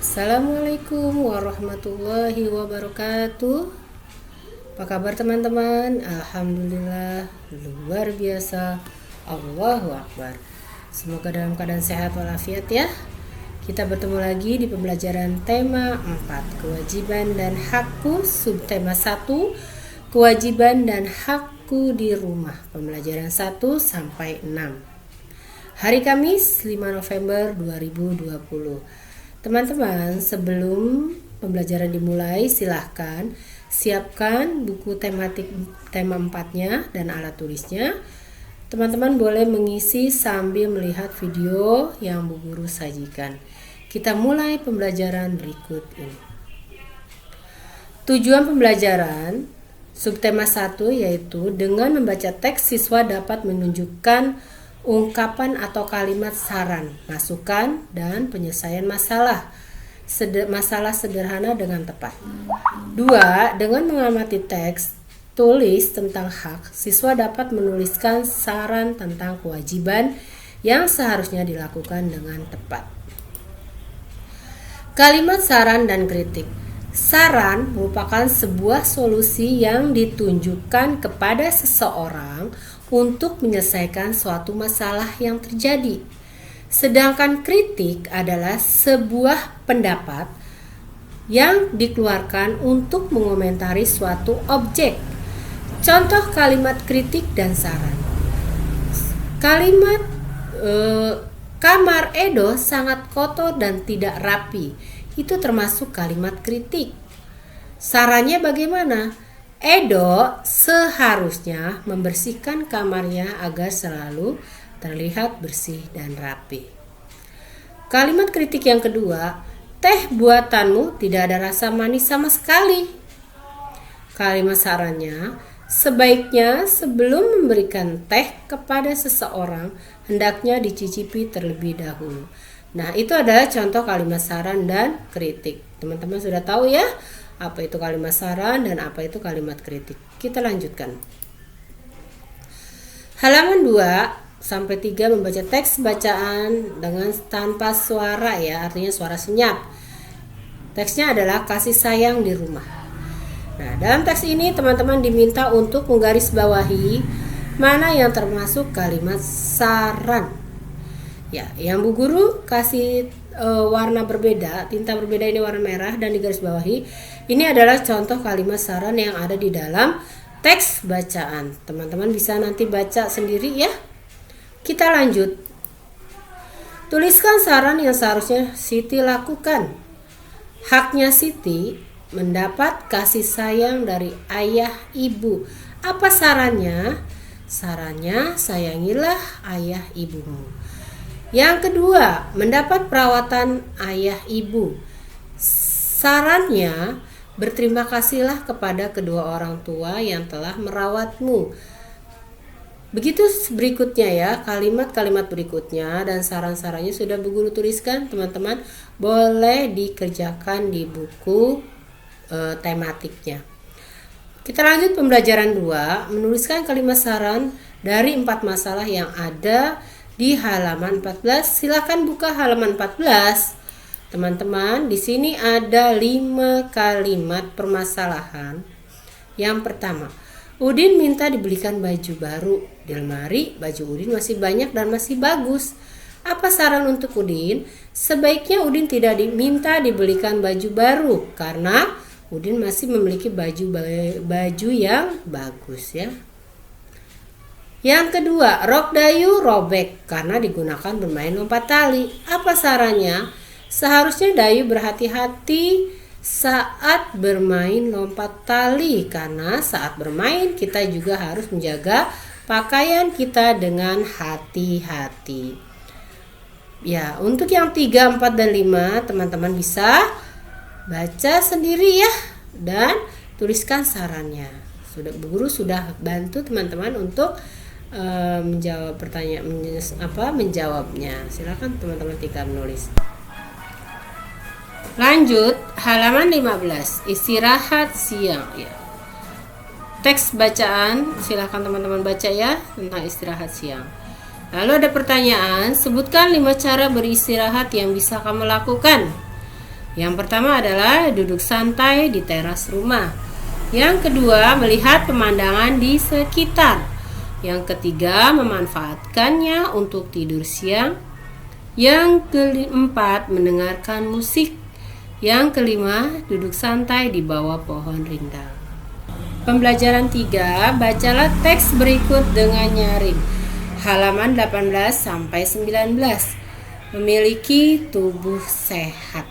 Assalamualaikum warahmatullahi wabarakatuh. Apa kabar teman-teman? Alhamdulillah luar biasa. Allahu Akbar. Semoga dalam keadaan sehat walafiat ya. Kita bertemu lagi di pembelajaran tema 4, kewajiban dan hakku, subtema 1, kewajiban dan hakku di rumah. Pembelajaran 1 sampai 6. Hari Kamis 5 November 2020. Teman-teman, sebelum pembelajaran dimulai, silahkan siapkan buku tematik tema 4-nya dan alat tulisnya. Teman-teman boleh mengisi sambil melihat video yang Bu Guru sajikan. Kita mulai pembelajaran berikut ini. Tujuan pembelajaran subtema 1 yaitu dengan membaca teks siswa dapat menunjukkan ungkapan atau kalimat saran, masukan, dan penyelesaian masalah sederhana dengan tepat. 2. Dengan mengamati teks tulis tentang hak, siswa dapat menuliskan saran tentang kewajiban yang seharusnya dilakukan dengan tepat. Kalimat saran dan kritik. Saran merupakan sebuah solusi yang ditunjukkan kepada seseorang untuk menyelesaikan suatu masalah yang terjadi. Sedangkan kritik adalah sebuah pendapat yang dikeluarkan untuk mengomentari suatu objek. Contoh kalimat kritik dan saran. Kalimat kamar Edo sangat kotor dan tidak rapi. Itu termasuk kalimat kritik. Sarannya bagaimana? Edo seharusnya membersihkan kamarnya agar selalu terlihat bersih dan rapi. Kalimat kritik yang kedua, teh buatanmu tidak ada rasa manis sama sekali. Kalimat sarannya, sebaiknya sebelum memberikan teh kepada seseorang, hendaknya dicicipi terlebih dahulu. Nah, itu adalah contoh kalimat saran dan kritik. Teman-teman sudah tahu ya, apa itu kalimat saran dan apa itu kalimat kritik. Kita lanjutkan. Halaman 2 sampai 3 membaca teks bacaan dengan tanpa suara ya, artinya suara senyap. Teksnya adalah kasih sayang di rumah. Nah, dalam teks ini teman-teman diminta untuk menggarisbawahi mana yang termasuk kalimat saran. Ya, yang Bu Guru kasih warna berbeda, tinta berbeda ini warna merah dan digarisbawahi. Ini adalah contoh kalimat saran yang ada di dalam teks bacaan. Teman-teman bisa nanti baca sendiri ya. Kita lanjut. Tuliskan saran yang seharusnya Siti lakukan. Haknya Siti mendapat kasih sayang dari ayah ibu. Apa sarannya? Sarannya sayangilah ayah ibumu. Yang kedua, mendapat perawatan ayah ibu. Sarannya, berterima kasihlah kepada kedua orang tua yang telah merawatmu. Begitu berikutnya ya, kalimat-kalimat berikutnya dan saran-sarannya sudah Bu Guru tuliskan. Teman-teman boleh dikerjakan di buku tematiknya. Kita lanjut pembelajaran 2, menuliskan kalimat saran dari 4 masalah yang ada di halaman 14. Silakan buka halaman 14. Teman-teman, di sini ada 5 kalimat permasalahan. Yang pertama, Udin minta dibelikan baju baru. Di lemari baju Udin masih banyak dan masih bagus. Apa saran untuk Udin? Sebaiknya Udin tidak diminta dibelikan baju baru karena Udin masih memiliki baju yang bagus ya. Yang kedua, rok Dayu robek karena digunakan bermain lompat tali. Apa sarannya? Seharusnya Dayu berhati-hati saat bermain lompat tali karena saat bermain kita juga harus menjaga pakaian kita dengan hati-hati. Ya, untuk yang 3, 4, dan 5 teman-teman bisa baca sendiri ya dan tuliskan sarannya. Bu Guru sudah bantu teman-teman untuk menjawab pertanyaan menjawabnya. Silakan teman-teman tika menulis. Lanjut halaman 15, istirahat siang ya. Teks bacaan silakan teman-teman baca ya tentang istirahat siang. Lalu ada pertanyaan, sebutkan 5 cara beristirahat yang bisa kamu lakukan. Yang pertama adalah duduk santai di teras rumah. Yang kedua, melihat pemandangan di sekitar. Yang ketiga, memanfaatkannya untuk tidur siang. Yang keempat, mendengarkan musik. Yang kelima, duduk santai di bawah pohon rindang. Pembelajaran 3, bacalah teks berikut dengan nyaring. Halaman 18 sampai 19. Memiliki tubuh sehat.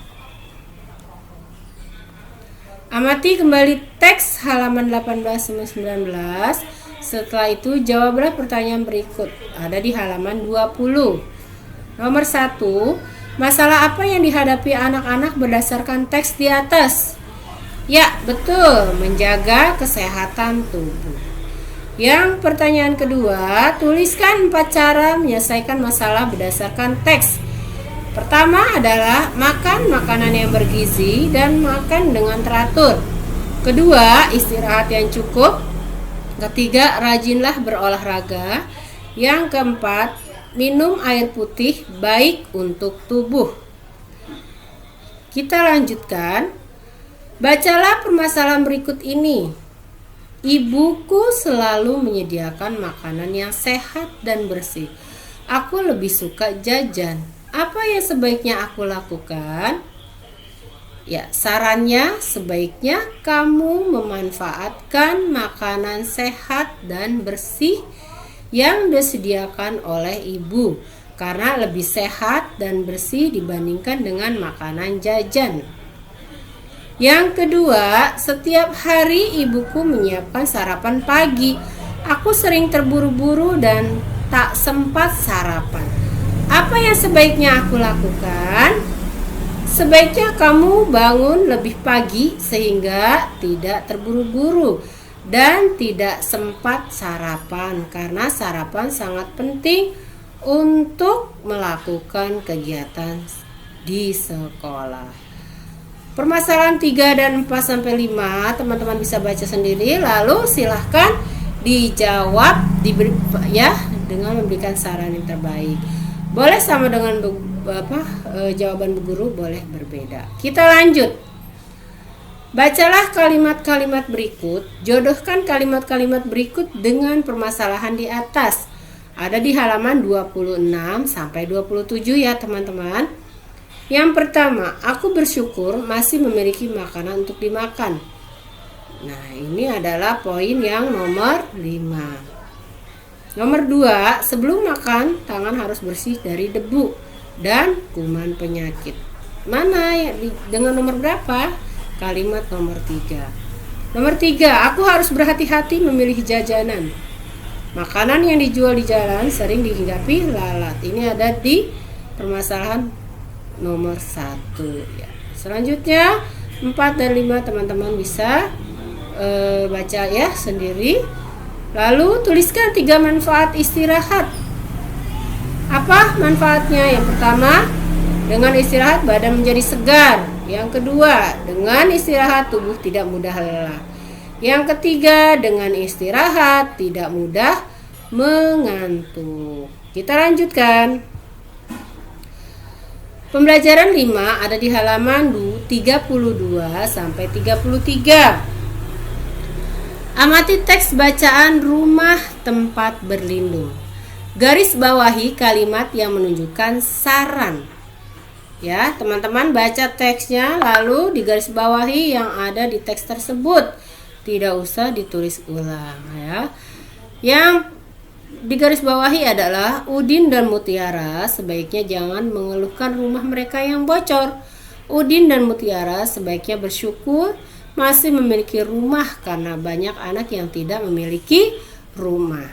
Amati kembali teks halaman 18 sampai 19. Setelah itu jawablah pertanyaan berikut. Ada di halaman 20. Nomor 1, masalah apa yang dihadapi anak-anak berdasarkan teks di atas? Ya, betul, menjaga kesehatan tubuh. Yang pertanyaan kedua, tuliskan 4 cara menyelesaikan masalah berdasarkan teks. Pertama adalah makan makanan yang bergizi dan makan dengan teratur. Kedua, istirahat yang cukup. Ketiga, rajinlah berolahraga. Yang keempat, minum air putih baik untuk tubuh. Kita lanjutkan. Bacalah permasalahan berikut ini. Ibuku selalu menyediakan makanan yang sehat dan bersih. Aku lebih suka jajan. Apa yang sebaiknya aku lakukan? Ya, sarannya sebaiknya kamu memanfaatkan makanan sehat dan bersih yang disediakan oleh ibu, karena lebih sehat dan bersih dibandingkan dengan makanan jajan. Yang kedua, setiap hari ibuku menyiapkan sarapan pagi. Aku sering terburu-buru dan tak sempat sarapan. Apa yang sebaiknya aku lakukan? Sebaiknya kamu bangun lebih pagi sehingga tidak terburu-buru dan tidak sempat sarapan, karena sarapan sangat penting untuk melakukan kegiatan di sekolah. Permasalahan 3 dan 4 sampai 5 teman-teman bisa baca sendiri, lalu silahkan dijawab dengan memberikan saran yang terbaik. Boleh sama dengan jawaban bu guru, boleh berbeda. Kita lanjut. Bacalah kalimat-kalimat berikut, jodohkan kalimat-kalimat berikut dengan permasalahan di atas. Ada di halaman 26 sampai 27 ya teman-teman. Yang pertama, aku bersyukur masih memiliki makanan untuk dimakan. Nah, ini adalah poin yang nomor 5. Nomor 2, sebelum makan, tangan harus bersih dari debu dan kuman penyakit. Mana ya, dengan nomor berapa? Kalimat nomor 3. Nomor 3, aku harus berhati-hati memilih jajanan. Makanan yang dijual di jalan sering dihinggapi lalat. Ini ada di permasalahan nomor 1 ya. Selanjutnya 4 dan 5 teman-teman bisa baca ya sendiri. Lalu tuliskan 3 manfaat istirahat. Apa manfaatnya? Yang pertama, dengan istirahat badan menjadi segar. Yang kedua, dengan istirahat tubuh tidak mudah lelah. Yang ketiga, dengan istirahat tidak mudah mengantuk. Kita lanjutkan. Pembelajaran 5 ada di halaman 32 sampai 33. Amati teks bacaan rumah tempat berlindung. Garis bawahi kalimat yang menunjukkan saran. Ya, teman-teman baca teksnya lalu di garis bawahi yang ada di teks tersebut. Tidak usah ditulis ulang ya. Yang di garis bawahi adalah Udin dan Mutiara sebaiknya jangan mengeluhkan rumah mereka yang bocor. Udin dan Mutiara sebaiknya bersyukur masih memiliki rumah karena banyak anak yang tidak memiliki rumah.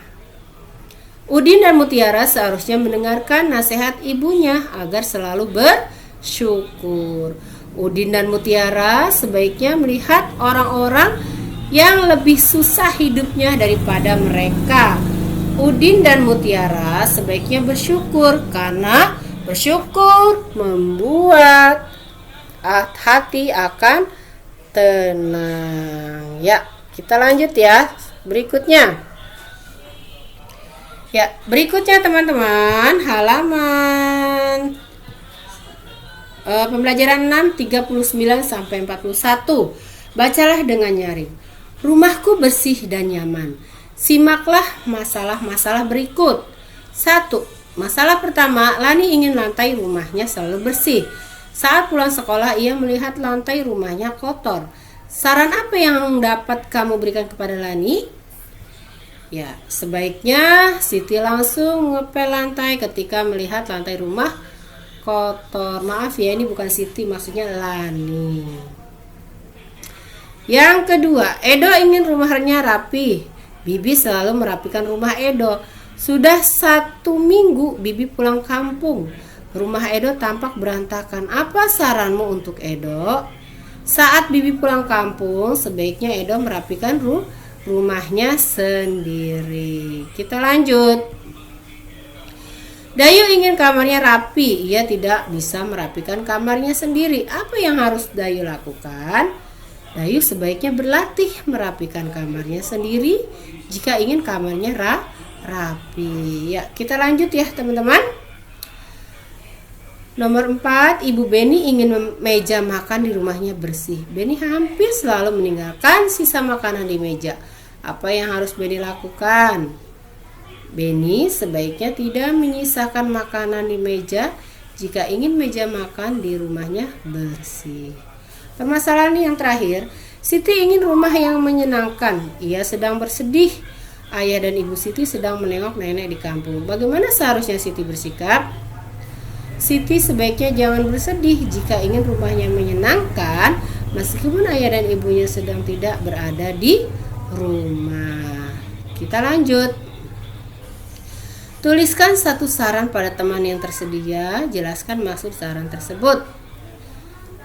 Udin dan Mutiara seharusnya mendengarkan nasihat ibunya agar selalu bersyukur. Udin dan Mutiara sebaiknya melihat orang-orang yang lebih susah hidupnya daripada mereka. Udin dan Mutiara sebaiknya bersyukur karena bersyukur membuat hati akan tenang. Ya, kita lanjut ya. Berikutnya. Ya, berikutnya teman-teman, halaman Pembelajaran 6 39 sampai 41. Bacalah dengan nyaring. Rumahku bersih dan nyaman. Simaklah masalah-masalah berikut. 1. Masalah pertama, Lani ingin lantai rumahnya selalu bersih. Saat pulang sekolah, ia melihat lantai rumahnya kotor. Saran apa yang dapat kamu berikan kepada Lani? Ya, sebaiknya Siti langsung mengepel lantai ketika melihat lantai rumah kotor. Maaf ya, ini bukan Siti, maksudnya Lani. Yang kedua, Edo ingin rumahnya rapi. Bibi selalu merapikan rumah Edo. Sudah 1 minggu Bibi pulang kampung. Rumah Edo tampak berantakan. Apa saranmu untuk Edo? Saat Bibi pulang kampung, sebaiknya Edo merapikan rumahnya sendiri. Kita lanjut. Dayu ingin kamarnya rapi. Ia tidak bisa merapikan kamarnya sendiri. Apa yang harus Dayu lakukan? Dayu sebaiknya berlatih merapikan kamarnya sendiri jika ingin kamarnya rapi. Ya, kita lanjut ya teman-teman. Nomor 4, Ibu Beni ingin meja makan di rumahnya bersih. Beni hampir selalu meninggalkan sisa makanan di meja. Apa yang harus Beni lakukan? Beni sebaiknya tidak menyisakan makanan di meja jika ingin meja makan di rumahnya bersih. Permasalahan yang terakhir, Siti ingin rumah yang menyenangkan. Ia sedang bersedih. Ayah dan Ibu Siti sedang menengok nenek di kampung. Bagaimana seharusnya Siti bersikap? Siti sebaiknya jangan bersedih jika ingin rumahnya menyenangkan, meskipun ayah dan ibunya sedang tidak berada di rumah. Kita lanjut. Tuliskan 1 saran pada teman yang tersedia. Jelaskan maksud saran tersebut.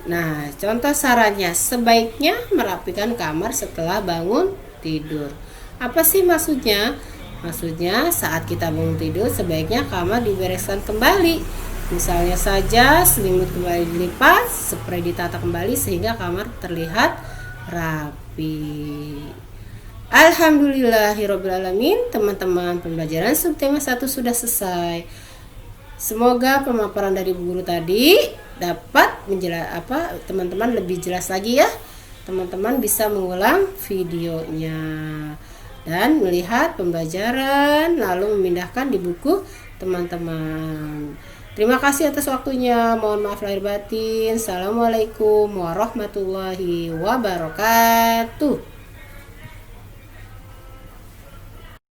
Nah, contoh sarannya, sebaiknya merapikan kamar setelah bangun tidur. Apa sih maksudnya? Maksudnya saat kita bangun tidur sebaiknya kamar dibereskan kembali. Misalnya saja selimut kembali dilipat, spray ditata kembali sehingga kamar terlihat rapi. Alhamdulillahirobbilalamin, teman-teman, pembelajaran subtema 1 sudah selesai. Semoga pemaparan dari Bu Guru tadi dapat teman-teman lebih jelas lagi ya. Teman-teman bisa mengulang videonya dan melihat pembelajaran lalu memindahkan di buku teman-teman. Terima kasih atas waktunya. Mohon maaf lahir batin. Assalamualaikum warahmatullahi wabarakatuh.